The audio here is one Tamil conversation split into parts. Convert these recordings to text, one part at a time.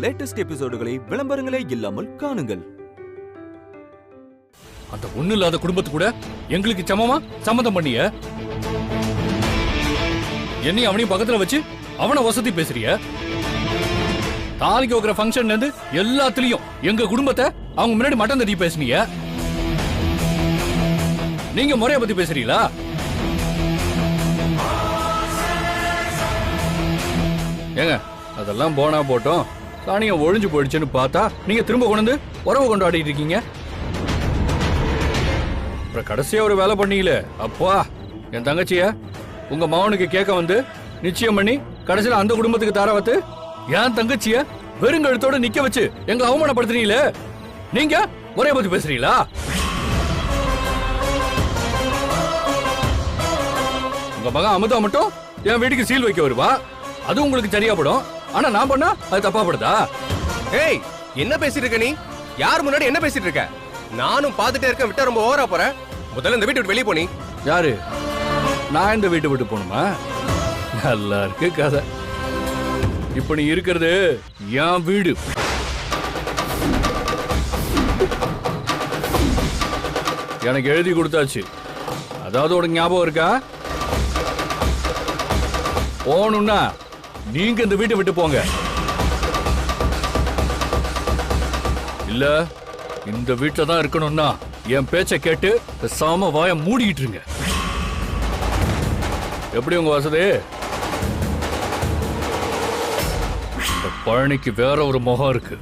லேட்டஸ்ட் எபிசோடுகளை விளம்பரங்களே இல்லாமல் காணுங்கள். அந்த ஒண்ணு இல்லாத குடும்பத்து கூட எங்களுக்கு சமமா சம்மதம் பண்ணிய, என்னையும் அவனையும் பக்கத்துல வச்சு அவனை வசதி பேசுறிய. தாலிக்கு வைக்கிற ஃபங்க்ஷன்ல இருந்து எல்லாத்துலயும் எங்க குடும்பத்தை அவங்க முன்னாடி மட்டம் தட்டி பேசுனீங்க. நீங்க முறைய பத்தி பேசுறீங்களா? ஏங்க அதெல்லாம் போனா போட்டோம், சாணியம் ஒழிஞ்சு போயிடுச்சுன்னு பார்த்தா நீங்க திரும்ப கொண்டு உறவு கொண்டாடிட்டு இருக்கீங்க. அப்புறம் கடைசியா ஒரு வேலை பண்ணீங்களே அப்பா, என் தங்கச்சிய உங்க மகனுக்கு கேட்க வந்து நிச்சயம் பண்ணி கடைசியில அந்த குடும்பத்துக்கு தாரவத்து என் தங்கச்சிய வெறுங்கழுத்தோட நிக்க வச்சு எங்க அவமானப்படுத்துறீங்களே. நீங்க ஒரே பத்தி பேசுறீங்களா? உங்க மகன் அமுதா மட்டும் என் வீட்டுக்கு சீல் வைக்க வருவா, அது உங்களுக்கு சரியா படும். ஆனா நான் பண்ணா அது தப்பா படுதா? ஏய், என்ன பேசிட்டு இருக்க நீ? யார் முன்னாடி என்ன பேசிட்டு இருக்க? நானும் பாத்துட்டே இருக்க, விட்டா ரொம்ப ஓவரா போற. முதல்ல இந்த வீட்டை விட்டு வெளியே போனி. யாரு? நான் இந்த வீட்டை விட்டு போகணுமா? நல்லா இருக்கு கதை. இப்ப நீ இருக்கிறது என் வீடு. எனக்கு எழுதி கொடுத்தாச்சு. அதாவது உனக்கு ஞாபகம் இருக்கா? போகணும்னா நீங்க இந்த வீட்டை விட்டு போங்க, இல்ல இந்த வீட்டுல தான் இருக்கணும்னா என் பேச்ச கேட்டு பேசாம வாய மூடிக்கிட்டு இருங்க. எப்படி உங்க வசதி? இந்த பழனிக்கு வேற ஒரு முகம் இருக்கு,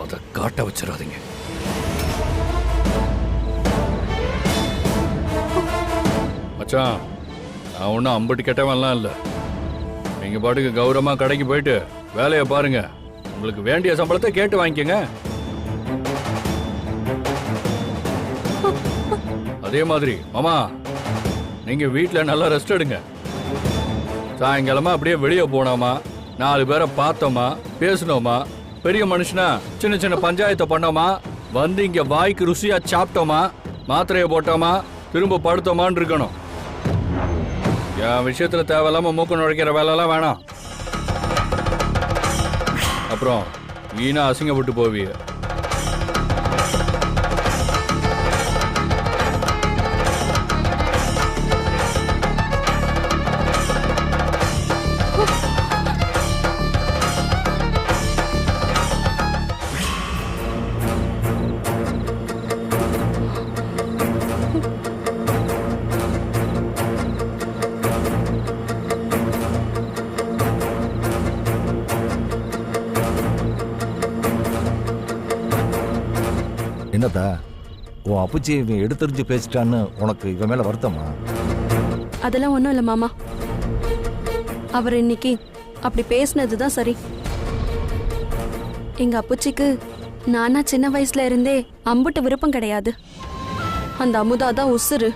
அதை காட்ட வச்சிடாதீங்க. மச்சான், நான் ஒன்னும் அம்பட்டு கெட்டவன்லாம் இல்ல. நீங்க பாட்டுக்கு கௌரவமா கடைக்கு போயிட்டு வேலையை பாருங்க, உங்களுக்கு வேண்டிய சம்பளத்தை கேட்டு வாங்கிக்கங்க. அதே மாதிரி மாமா, நீங்க வீட்டுல நல்லா ரெஸ்ட் எடுங்க. சாயங்காலமா அப்படியே வெளியே போனோமா, 4 பேரை பார்த்தோமா, பேசணுமா, பெரிய மனுஷனா சின்ன சின்ன பஞ்சாயத்தை பண்ணோமா, வந்து இங்க வாய்க்கு ருசியா சாப்பிட்டோமா, மாத்திரையை போட்டோமா, திரும்ப படுத்தோமான்னு இருக்கணும். என் விஷயத்துல தேவையில்லாம மூக்க நுழைக்கிற வேலைலாம் வேணாம். அப்புறம் வீணா அசிங்கப்பட்டு போவிய. என்னதா உன் அப்புச்சி இவன் எடுத்தறிஞ்சு பேசிட்டான்னு உனக்கு இவன் மேல வருத்தமா? அதெல்லாம் ஒண்ணும் இல்ல மாமா, அவர் இன்னைக்கு அப்படி பேசினதுதான் சரி. எங்க அப்புச்சிக்கு நானா சின்ன வயசுல இருந்தே அம்புட்டு விருப்பம் கிடையாது. அந்த அமுதா தான் உசுரு.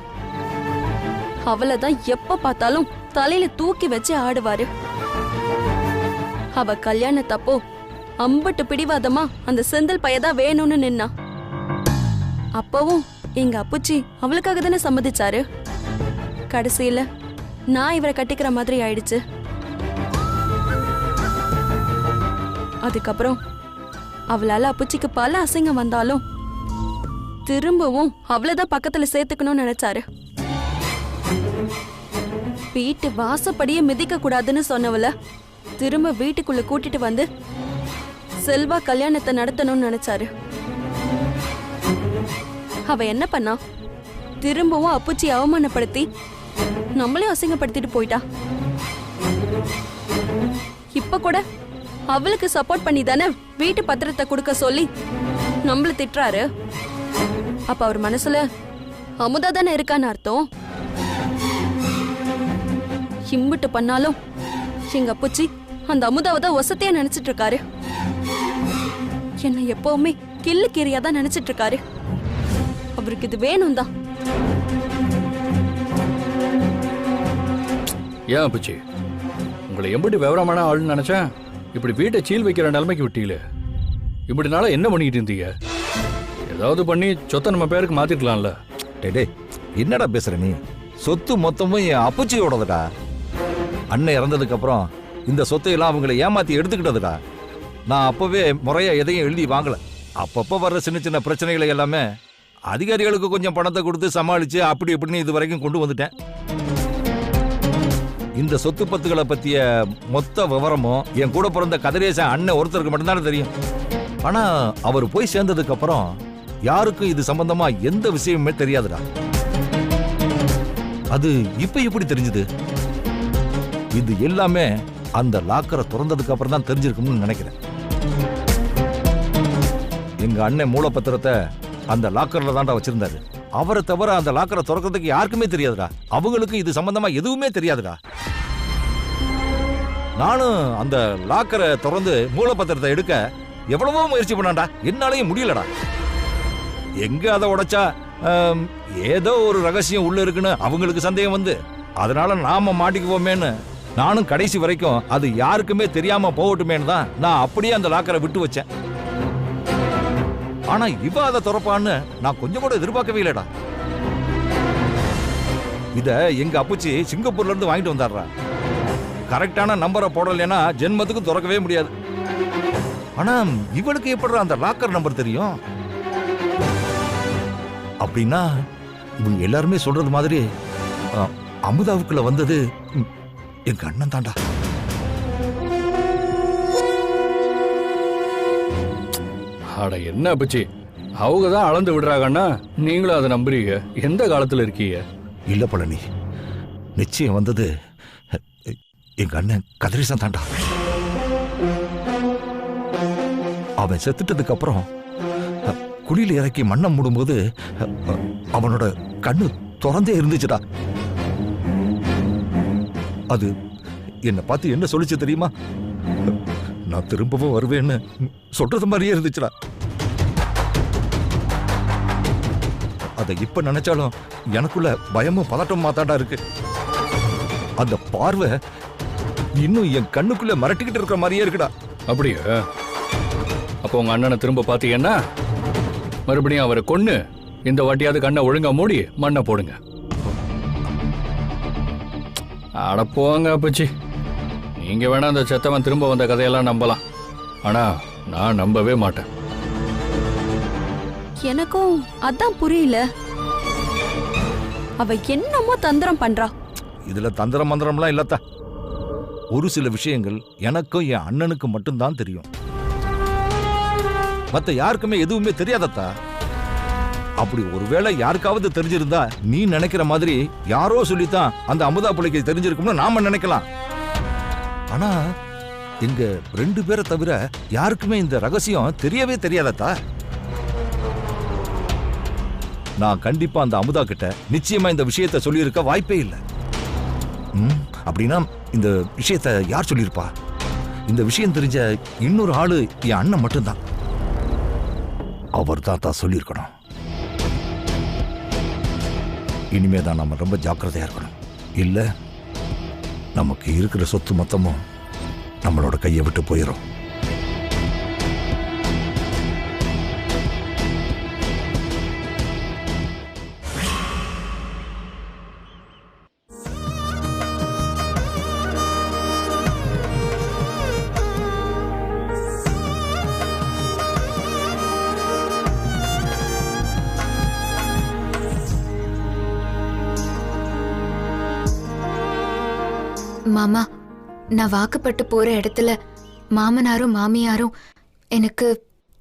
அவளைதான் எப்ப பார்த்தாலும் தலையில தூக்கி வச்சு ஆடுவாரு. அவ கல்யாணத்தப்போ அம்புட்டு பிடிவாதமா அந்த செந்தில் பையதான் வேணும்னு நின்னா. அப்பவும் எங்க அப்புச்சி அவளுக்காக தானே சம்மதிச்சாரு. கடைசியில நான் இவரை கட்டிக்கிற மாதிரி ஆயிடுச்சு. அதுக்கப்புறம் அவளால அப்புச்சிக்கு பல அசிங்கம் வந்தாலும் திரும்பவும் அவளதான் பக்கத்துல சேர்த்துக்கணும்னு நினைச்சாரு. வீட்டு வாசப்படியே மிதிக்க கூடாதுன்னு சொன்னவள திரும்ப வீட்டுக்குள்ள கூட்டிட்டு வந்து செல்வா கல்யாணத்தை நடத்தணும்னு நினைச்சாரு. அவ என்ன பண்ணா? திரும்பவும் அப்புச்சி அவமானப்படுத்தி நம்மளையும் அசிங்கப்படுத்திட்டு போயிட்டா. இப்ப கூட அவளுக்கு சப்போர்ட் பண்ணி தானே வீட்டு பத்திரத்தை கொடுக்க சொல்லி நம்மள திட்டுறாரு. அப்ப அவர் மனசுல அமுதா தானே இருக்கான்னு அர்த்தம். இம்பிட்டு பண்ணாலும் எங்க அப்புச்சி அந்த அமுதாவை தான் வசதியா நினைச்சிட்டு இருக்காரு. என்ன எப்பவுமே கில்லு கீரியா தான் நினைச்சிட்டு இருக்காரு. அவருக்கு இது வேணும் தான். ஏன் அப்புச்சி, உங்களை எப்படி விவரமான ஆளுன்னு நினைச்சேன், இப்படி வீட்டை சீல் வைக்கிற நிலைமைக்கு விட்டீங்களே. இப்படி நாள என்ன பண்ணிட்டு இருந்தீங்க? ஏதாவது பண்ணி சொத்தை நம்ம பேருக்கு மாத்திருக்கலாம்ல. டே என்னடா பேசுற நீ? சொத்து மொத்தமும் என் அப்புச்சியோடதுடா. அண்ணன் இறந்ததுக்கு அப்புறம் இந்த சொத்தையெல்லாம் அவங்களை ஏமாத்தி எடுத்துக்கிட்டதுடா. நான் அப்பவே முறையா எதையும் எழுதி வாங்கல. அப்பப்ப வர்ற சின்ன சின்ன பிரச்சனைகளை எல்லாமே அதிகாரிகளுக்கு கொஞ்சம் பணத்தை கொடுத்து சமாளிச்சு அப்படி இப்படின்னு இது வரைக்கும் கொண்டு வந்துட்டேன். இந்த சொத்து பத்துகளை பத்திய மொத்த விவரமும் என் கூட பிறந்த கதிரேசன் அண்ணன் ஒருத்தருக்கு மட்டும்தானே தெரியும். ஆனா அவர் போய் சேர்ந்ததுக்கு அப்புறம் யாருக்கும் இது சம்பந்தமா எந்த விஷயமுமே தெரியாதுடா. அது இப்ப எப்படி தெரிஞ்சது? இது எல்லாமே அந்த லாக்கரை திறந்ததுக்கு அப்புறம் தான் தெரிஞ்சிருக்கும்னு நினைக்கிறேன். எங்க அண்ணன் மூலப்பத்திரத்தை அந்த லாக்கர்ல தான்டா வச்சிருந்தாரு. அவரை தவிர அந்த லாக்கரை திறக்கிறதுக்கு யாருக்குமே தெரியாதுடா. அவங்களுக்கு இது சம்பந்தமா எதுவுமே தெரியாதுடா. நானும் அந்த லாக்கரை திறந்து மூலப்பத்திரத்தை எடுக்க எவ்வளவோ முயற்சி பண்ணாண்டா, என்னாலையும் முடியலடா. எங்க அதை உடைச்சா ஏதோ ஒரு ரகசியம் உள்ள இருக்குன்னு அவங்களுக்கு சந்தேகம் வந்து அதனால நாம மாட்டிக்குவோமேன்னு நானும் கடைசி வரைக்கும் அது யாருக்குமே தெரியாம போகட்டுமேன்னு தான் நான் அப்படியே அந்த லாக்கரை விட்டு வச்சேன். ஆனா இவ அதை திறப்பான்னு நான் கொஞ்சம் கூட எதிர்பார்க்கவே இல்லடா. இத எங்க அப்புச்சி சிங்கப்பூர்ல இருந்து வாங்கிட்டு வந்தாடுறா. கரெக்டான நம்பரை போடலைன்னா ஜென்மத்துக்கு திறக்கவே முடியாது. ஆனா இவளுக்கு எப்படி அந்த லாக்கர் நம்பர் தெரியும்? அப்படின்னா இவங்க எல்லாருமே சொல்றது மாதிரி அமுதாவுக்குள்ள வந்தது எங்க அண்ணன் தாண்டா. அட என்ன பச்சி, அவங்க தான் அளந்து விடுறாங்கன்னா நீங்களும் அதை நம்புறீங்க. எந்த காலத்துல இருக்கீங்க? இல்ல பழனி, நிச்சயம் வந்தது எங்க அண்ணன் கதிரேசன் தாண்டா. அவன் செத்துட்டதுக்கு அப்புறம் குழியில இறக்கி மண்ணை மூடும்போது அவனோட கண்ணு திறந்தே இருந்துச்சுடா. அது என்னை பார்த்து என்ன சொல்லிச்சு தெரியுமா? நான் திரும்பவும் வருவேன்னு சொல்றது மாதிரியே இருந்துச்சுடா. அதை இப்ப நினைச்சாலும் எனக்குள்ள பயமும் பதட்டமும் தாண்டா இருக்கு. அந்த பார்வை இன்னும் என் கண்ணுக்குள்ள மிரட்டிக்கிட்டு இருக்கிற மாதிரியே இருக்குடா. அப்படியா? அப்போ உங்க அண்ணனை திரும்ப பாத்தீங்கன்னா மறுபடியும் அவரை கொன்னு இந்த வாட்டியாவது கண்ணை ஒழுங்கா மூடி மண்ணை போடுங்க. அட போங்க அப்பச்சி, நீங்க வேணா அந்த செத்தவன் திரும்ப வந்த கதையெல்லாம் நம்பலாம். ஆனா நான் நம்பவே மாட்டேன். எனக்கும் அதான் புரியல. அவ என்னமோ தந்திரம் பண்றா. இதுல தந்திரம் மந்திரம்லாம் இல்லத்தா. ஒரு சில விஷயங்கள் எனக்கும் என் அண்ணனுக்கு மட்டும்தான் தெரியும். மத்த யாருக்குமே எதுவுமே தெரியாதத்தா. அப்படி ஒருவேளை யாருக்காவது தெரிஞ்சிருந்தா நீ நினைக்கிற மாதிரி யாரோ சொல்லித்தான் அந்த அமுதா பிள்ளைக்கு தெரிஞ்சிருக்கும்னு நாம நினைக்கலாம். ஆனா எங்க 2 பேரை தவிர யாருக்குமே இந்த ரகசியம் தெரியவே தெரியாதத்தா. நான் கண்டிப்பா அந்த அமுதா கிட்ட நிச்சயமா இந்த விஷயத்தை சொல்லியிருக்க வாய்ப்பே இல்லை. அப்படின்னா இந்த விஷயத்தை யார் சொல்லியிருப்பா? இந்த விஷயம் தெரிஞ்ச இன்னொரு ஆளு என் அண்ணன் மட்டும்தான். அவர் தான் சொல்லியிருக்கணும். இனிமே தான் நம்ம ரொம்ப ஜாக்கிரதையா இருக்கணும். இல்ல நமக்கு இருக்கிற சொத்து மொத்தமும் நம்மளோட கையை விட்டு போயிடும். மாமா, நான் வாக்குப்பட்டு போற இடத்துல மாமனாரும் மாமியாரும் எனக்கு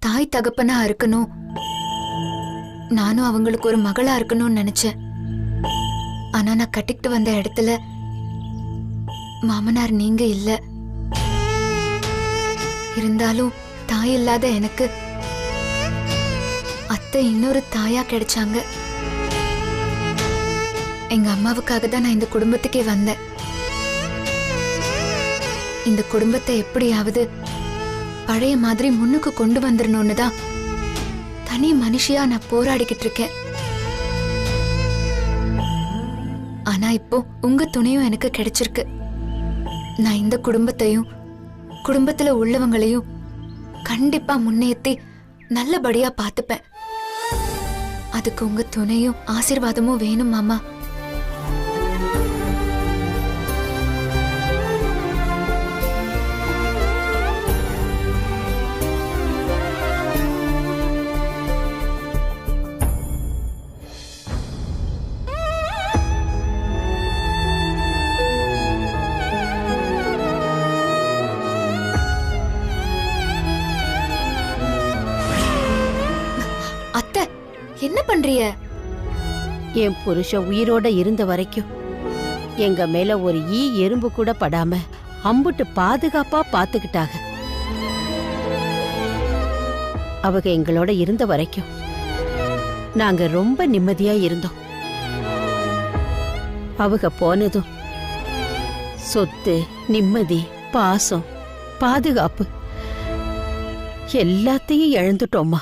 தாய் தகப்பனா இருக்கணும், நானும் அவங்களுக்கு ஒரு மகளா இருக்கணும்னு நினைச்சேன். ஆனா நான் கட்டிக்கிட்டு வந்த இடத்துல மாமனார் நீங்க இல்ல. இருந்தாலும் தாய் இல்லாத எனக்கு அத்தை இன்னொரு தாயா கிடைச்சாங்க. எங்க அம்மாவுக்காக தான் நான் இந்த குடும்பத்துக்கே வந்தேன். இந்த குடும்பத்தை எப்படியாவது பழைய மாதிரி முன்னுக்கு கொண்டு வந்துடணும்னு தான் தனி மனுஷியா நான் போராடிக்கிட்டு இருக்கேன். ஆனா இப்போ உங்க துணையும் எனக்கு கிடைச்சிருக்கு. நான் இந்த குடும்பத்தையும் குடும்பத்துல உள்ளவங்களையும் கண்டிப்பா முன்னேற்றி நல்லபடியா பார்த்துப்பேன். அதுக்கு உங்க துணையும் ஆசீர்வாதமும் வேணும் மாமா. என்ன பண்றிய? என் புருஷன் உயிரோட இருந்த வரைக்கும் எங்க மேல ஒரு எறும்பு கூட படாம அம்புட்டு பாதுகாப்பா பாத்துக்கிட்டாங்க. அவங்க எங்களோட இருந்த வரைக்கும் நாங்க ரொம்ப நிம்மதியா இருந்தோம். அவங்க போனதும் சொத்து, நிம்மதி, பாசம், பாதுகாப்பு எல்லாத்தையும் இழந்துட்டோம்மா.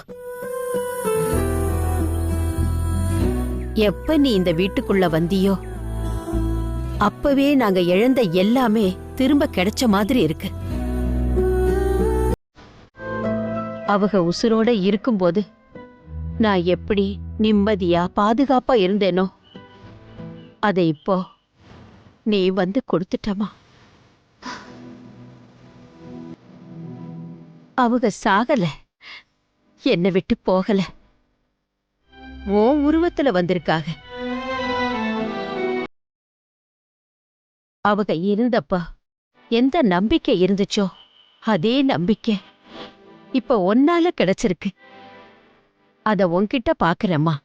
எப்ப நீ இந்த வீட்டுக்குள்ள வந்தியோ அப்பவே நாங்க இழந்த எல்லாமே திரும்ப கிடைச்ச மாதிரி இருக்கு. அவங்க உசுரோட இருக்கும்போது நான் எப்படி நிம்மதியா பாதுகாப்பா இருந்தேனோ அதை இப்போ நீ வந்து கொடுத்துட்டமா. அவங்க சாகல, என்னை விட்டு போகல, உன் உருவத்துல வந்திருக்காக. அவங்க இருந்தப்ப எந்த நம்பிக்கை இருந்துச்சோ அதே நம்பிக்கை இப்ப ஒன்னால கிடைச்சிருக்கு. அத உன்கிட்ட பாக்குறேம்மா.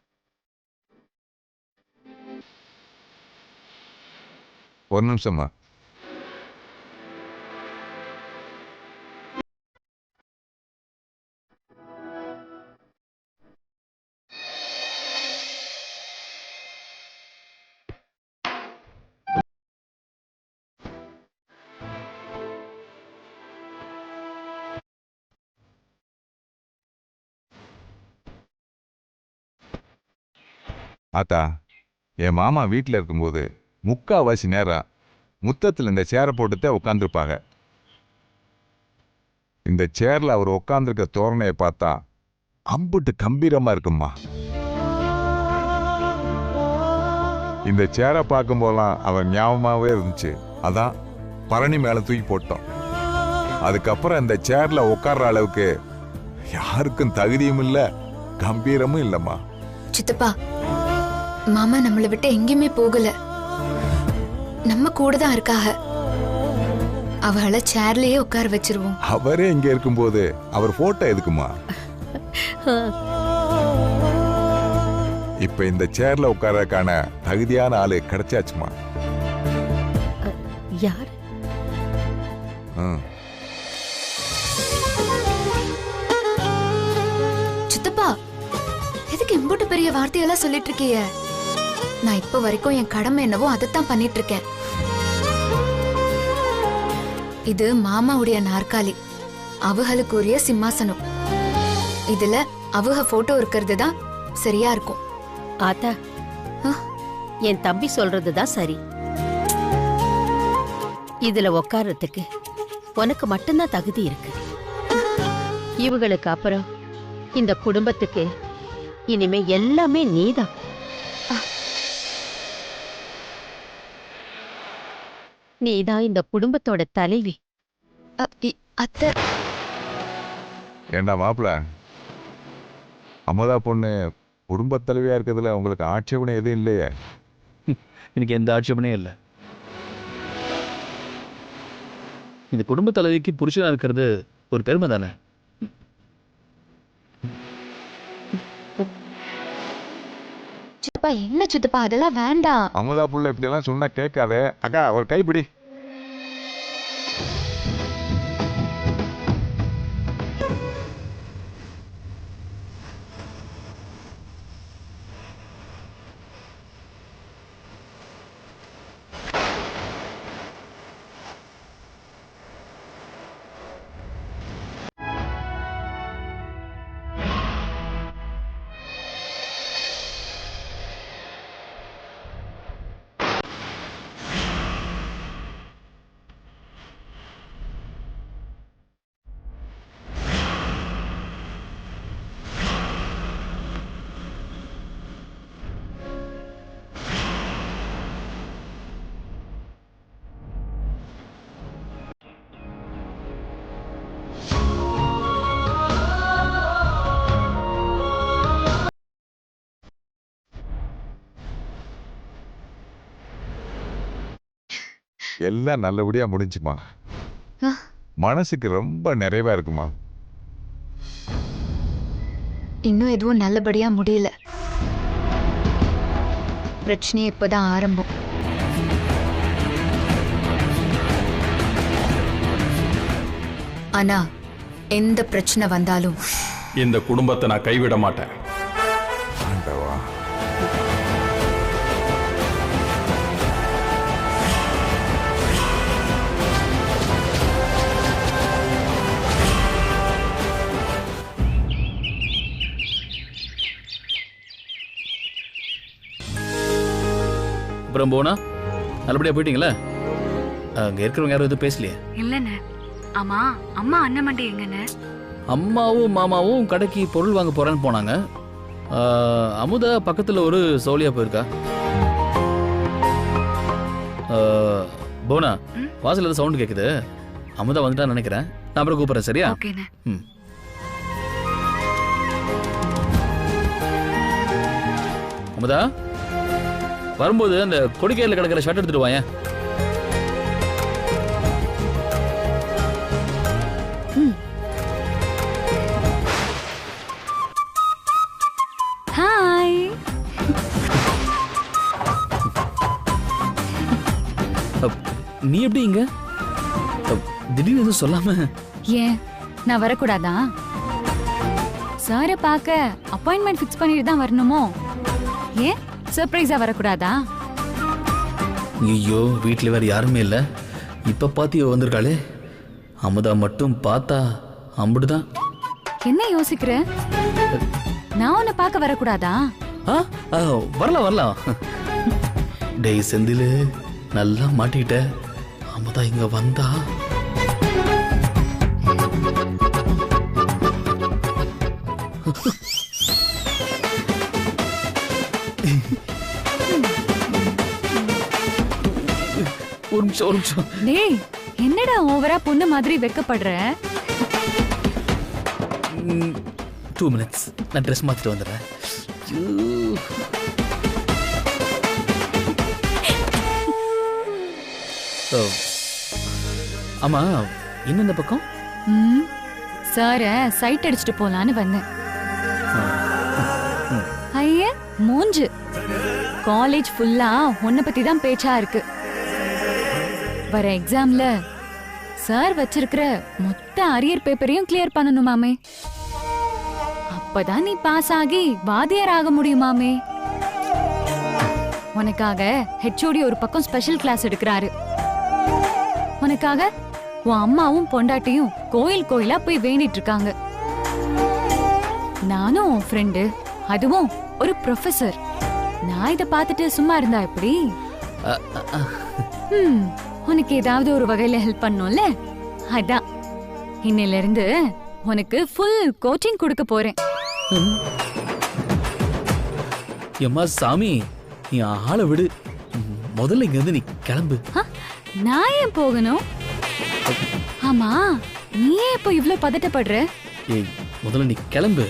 ஒரு நிமிஷமா. ஆத்தா, என் மாமா வீட்டில் இருக்கும்போது முக்காவாசி நேரம் முத்தத்தில் இந்த சேரை போட்டுத்தான் உட்காந்துருப்பாங்க. இந்த சேர்ல அவர் உட்காந்துருக்க தோரணையை பார்த்தா அம்புட்டு கம்பீரமா இருக்கும்மா. இந்த சேரை பார்க்கும்போதெல்லாம் அவர் ஞாபகமாகவே இருந்துச்சு. அதான் பரணி மேலே தூக்கி போட்டோம். அதுக்கப்புறம் இந்த சேர்ல உட்கார்ற அளவுக்கு யாருக்கும் தகுதியும் இல்லை, கம்பீரமும் இல்லைம்மா. சித்தப்பா, மாமா நம்மளை விட்டு எங்கேயுமே போகல, நம்ம கூட தான் இருக்காக. அவளை சேர்லயே உட்கார வச்சிருவோம். அவரே இங்க இருக்கும்போது அவர் போட்டோ எதுக்குமா? இப்ப இந்த சேர்ல உட்காரக்கான தகுதியான ஆளு கிடைச்சாச்சுமா. யார்? சித்தப்பா, எதுக்கு இம்புட்டு பெரிய வார்த்தையெல்லாம் சொல்லிட்டு இருக்கீங்க? நான் இப்ப வரைக்கும் என் கடமை என்னவோ அதைத்தான் பண்ணிட்டு இருக்கேன். இது மாமாவுடைய நாற்காலி, அவகளுக்குரிய சிம்மாசனம். இதுல அவக போட்டோ இருக்கிறது தான் சரியா இருக்கும். ஆத்தா, என் தம்பி சொல்றதுதான் சரி. இதுல உட்கார்றதுக்கு உனக்கு மட்டும்தான் தகுதி இருக்கு. இவங்களுக்கு அப்புறம் இந்த குடும்பத்துக்கு இனிமே எல்லாமே நீதான். நீதான் இந்த குடும்பத்தோட தலைவி. அத்தை, ஏண்டா மாப்பிள, அமுதா பொண்ணு குடும்பத் தலைவியா இருக்கிறதுல உங்களுக்கு ஆட்சேபனை எதுவும் இல்லையே? எனக்கு எந்த ஆட்சேபனையும் இல்லை. இந்த குடும்ப தலைவிக்கு புருஷனா இருக்கிறது ஒரு பெருமை தானே. சித்தப்பா என்ன சித்தப்பா, அதெல்லாம் வேண்டாம். அமுதா புள்ள இப்படி எல்லாம் சொன்னா கேட்காதே. அக்கா ஒரு கைப்பிடி. எல்லாம் நல்லபடியா முடிஞ்சுமா. மனசுக்கு ரொம்ப நிறைவா இருக்குமா. இன்னும் எதுவும் நல்லபடியா முடியல. பிரச்சனையே இப்பதான் ஆரம்பம். ஆனா எந்த பிரச்சனை வந்தாலும் இந்த குடும்பத்தை நான் கைவிட மாட்டேன். ஆண்டவா, அப்புறம் போனா நல்லபடியா போயிட்டீங்களா? அங்க இருக்கிறவங்க யாரும் எதுவும் பேசலையே? இல்லண்ணே. ஆமா, அம்மா அண்ணன் மண்டி எங்கண்ணே? அம்மாவும் மாமாவும் கடைக்கு பொருள் வாங்க போறேன்னு போனாங்க. அமுதா பக்கத்துல ஒரு சோழியா போயிருக்கா. போனா வாசல் ஏதோ சவுண்ட் கேக்குது. அமுதா வந்துட்டா நினைக்கிறேன். நான் அப்புறம் கூப்பிடுறேன், சரியா? ஓகேண்ணே. ம். அமுதா, வரும்போது அந்த கொடிக்கையில கிடக்கிற ஷர்ட் எடுத்துட்டு வாங்க. ஹாய். நீ எப்படி இங்க? திடீர்னு எதுவும் சொல்லாம? ஏன் நான் வரக்கூடாதா? சாரை பார்க்க அப்பாயின்மெண்ட் ஃபிக்ஸ் பண்ணிட்டு தான் வரணுமோ? ஏன் சர்ப்ரைஸா வரக்கூடாதா? ஐயோ, வீட்டில் வேற யாருமே இல்லை. இப்ப பாத்தி வந்திருக்காளே. அமுதா மட்டும் பார்த்தா அம்புடுதான். என்ன யோசிக்கிற? நான் உன்னை பார்க்க வரக்கூடாதா? வரலாம் வரலாம். டேய் செந்தில், நல்லா மாட்டிக்கிட்ட. அமுதா இங்க வந்தா ஒரு நிமிஷம். டேய், என்னடா ஓவரா பொண்ணு மாதிரி வெக்கப்படுற? 2 minutes, நான் ட்ரெஸ் மாத்திட்டு வந்துடுறேன். ஆமா, என்ன இந்த பக்கம்? சார சைட் அடிச்சுட்டு போலான்னு வந்தேன். ஐய மூஞ்சு, காலேஜ் ஃபுல்லா உன்னை பத்தி தான் பேச்சா இருக்கு. வர எக்ஸாம்ல சார் வச்சிருக்கிற மொத்த அரியர் பேப்பரையும் கிளியர் பண்ணணுமாமே. அப்பதான் நீ பாஸ் ஆகி வாத்தியார் ஆக முடியுமாமே. உனக்காக ஹெச்ஓடி ஒரு பக்கம் ஸ்பெஷல் கிளாஸ் எடுக்கிறாரு. உனக்காக உன் அம்மாவும் பொண்டாட்டியும் கோயில் கோயிலா போய் வேண்டிட்டு இருக்காங்க. நானும் உன் ஃப்ரெண்டு, அதுவும் ஒரு ப்ரொஃபசர். நான் இத பார்த்துட்டு சும்மா இருந்தா எப்படி? உனக்கு ஏதாவது ஒரு வகையில ஹெல்ப் பண்ணும்ல, அதான் இன்னையில இருந்து உனக்கு ஃபுல் கோச்சிங் கொடுக்க போறேன். எம்மா சாமி, நீ ஆளை விடு. முதல்ல இங்க இருந்து நீ கிளம்பு. நான் ஏன் போகணும்? ஆமா, நீ ஏன் இப்போ இவ்ளோ பதட்டப்படுற? ஏய், முதல்ல நீ கிளம்பு.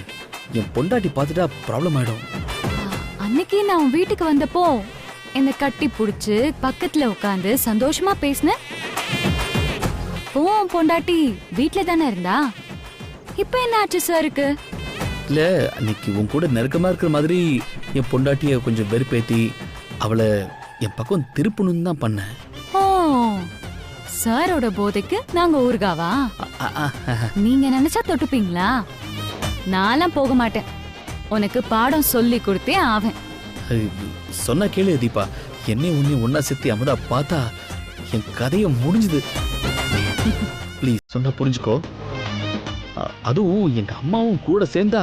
என் பொண்டாட்டி பார்த்துட்டா ப்ராப்ளம் ஆயிடும். அன்னைக்கு நான் உன் வீட்டுக்கு வந்தப்போ என்னை கட்டி புடிச்சு பக்கத்துல உட்காந்து சந்தோஷமா பேசின. அப்போ உன் பொண்டாட்டி வீட்டுல தானே இருந்தா. இப்ப என்ன ஆச்சு சாருக்கு? இல்ல, அன்னைக்கு உன் கூட நெருக்கமா இருக்கிற மாதிரி என் பொண்டாட்டிய கொஞ்சம் வெறுப்பேத்தி அவளை என் பக்கம் திருப்பணும்னு தான் பண்ணேன். ஓ, சாரோட போதைக்கு நாங்க ஊர்காவா? நீங்க நினைச்சா தொட்டுப்பீங்களா? நான்லாம் போக மாட்டேன். உனக்கு பாடம் சொல்லி கொடுத்தே ஆவேன். சொன்ன கேளு தீபா, என்னை உன்னை ஒன்னா சேர்த்து அமுதா பார்த்தா என் கதையை முடிஞ்சுது. ப்ளீஸ் சொன்னா புரிஞ்சுக்கோ. அதுவும் எங்க அம்மாவும் கூட சேர்ந்தா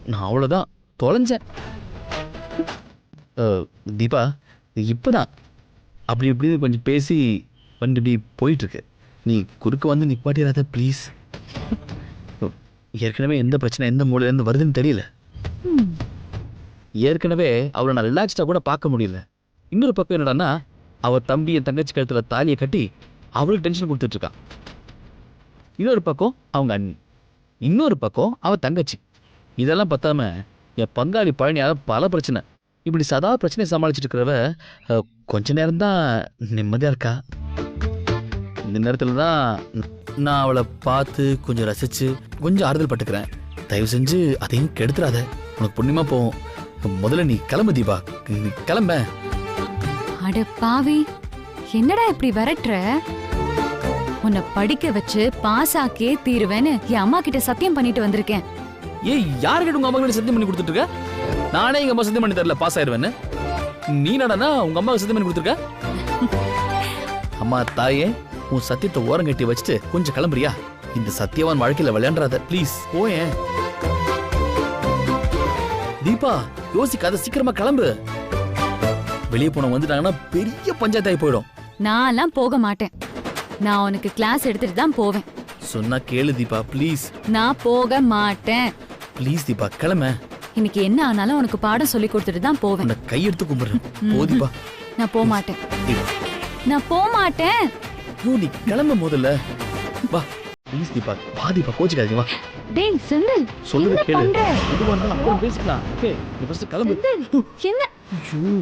நான் அவ்வளவுதான் தொலைஞ்சேன். தீபா, இப்பதான் அப்படி இப்படி கொஞ்சம் பேசி வந்து இப்படி போயிட்டு இருக்கு. நீ குறுக்க வந்து நிப்பாட்டிடாத ப்ளீஸ். ஏற்கனவே எந்த பிரச்சனை எந்த மூலையிலேருந்து வருதுன்னு தெரியல. ஏற்கனவே அவளை நான் ரிலாக்ஸ்டாக கூட பார்க்க முடியல. இன்னொரு பக்கம் என்னடான்னா, அவள் தம்பி என் தங்கச்சி கழுத்தில் தாலியை கட்டி அவளுக்கு டென்ஷன் கொடுத்துட்ருக்கான். இன்னொரு பக்கம் அவங்க அண்ணி, இன்னொரு பக்கம் அவள் தங்கச்சி. இதெல்லாம் பார்த்தாம என் பங்காளி பழனியால் பல பிரச்சனை. இப்படி சதா பிரச்சனையை சமாளிச்சுட்டு இருக்கிறவ கொஞ்ச நேரம்தான் நிம்மதியாக இருக்கா. இந்த நேரத்தில் தான் நான் அவளை பார்த்து கொஞ்சம் ரசித்து கொஞ்சம் ஆறுதல் பட்டுக்கிறேன். தயவு செஞ்சு அதையும் கெடுத்துடாத, உனக்கு புண்ணியமாக போகும். முதல்ல நீ கிளம்பு தீபா, நீ கிளம்ப. அட பாவி, என்னடா இப்படி விரட்டுற? உன்னை படிக்க வச்சு பாஸ் ஆக்கியே தீருவேன்னு என் அம்மா கிட்ட சத்தியம் பண்ணிட்டு வந்திருக்கேன். ஏய், யார்கிட்ட உங்க அம்மா கிட்ட சத்தியம் பண்ணி கொடுத்துட்டு இருக்க? நானே எங்க அம்மா சத்தியம் பண்ணி தரல பாஸ் ஆயிருவேன்னு. நீ நடனா உங்க அம்மாவுக்கு சத்தியம் பண்ணி கொடுத்துருக்க? அம்மா தாயே, உன் சத்தியத்தை ஓரம் கட்டி வச்சுட்டு கொஞ்சம் கிளம்புறியா? இந்த சத்தியவான் வாழ்க்கையில விளையாண்டாத ப்ளீஸ். போயேன் தீபா, யோசிக்காத, சீக்கிரமா கிளம்பு. வெளியே போன வந்துட்டாங்கன்னா பெரிய பஞ்சாயத்தாய் போயிடும். நான்லாம் போக மாட்டேன். நான் உனக்கு கிளாஸ் எடுத்துட்டு தான் போவேன். சொன்னா கேளு தீபா ப்ளீஸ். நான் போக மாட்டேன். ப்ளீஸ் தீபா கிளம்ப. இன்னைக்கு என்ன ஆனாலும் உனக்கு பாடம் சொல்லி கொடுத்துட்டு தான் போவேன். உன்னை கையெடுத்து கும்பிடுறேன். போ தீபா. நான் போக மாட்டேன். தீபா, நான் போக மாட்டேன். நீ கிளம்ப முதல்ல. வா ப்ளீஸ் தீபா, வா தீபா, கோச்சிக்காதீங்க வா. டேய் செந்தில், சொல்லுங்க என்ன கேளு. பண்ற? இது வந்தா அப்புறம் பேசிக்கலாம். ஓகே, நீ ஃபர்ஸ்ட் கிளம்பு. செந்தில், என்ன? ஐயோ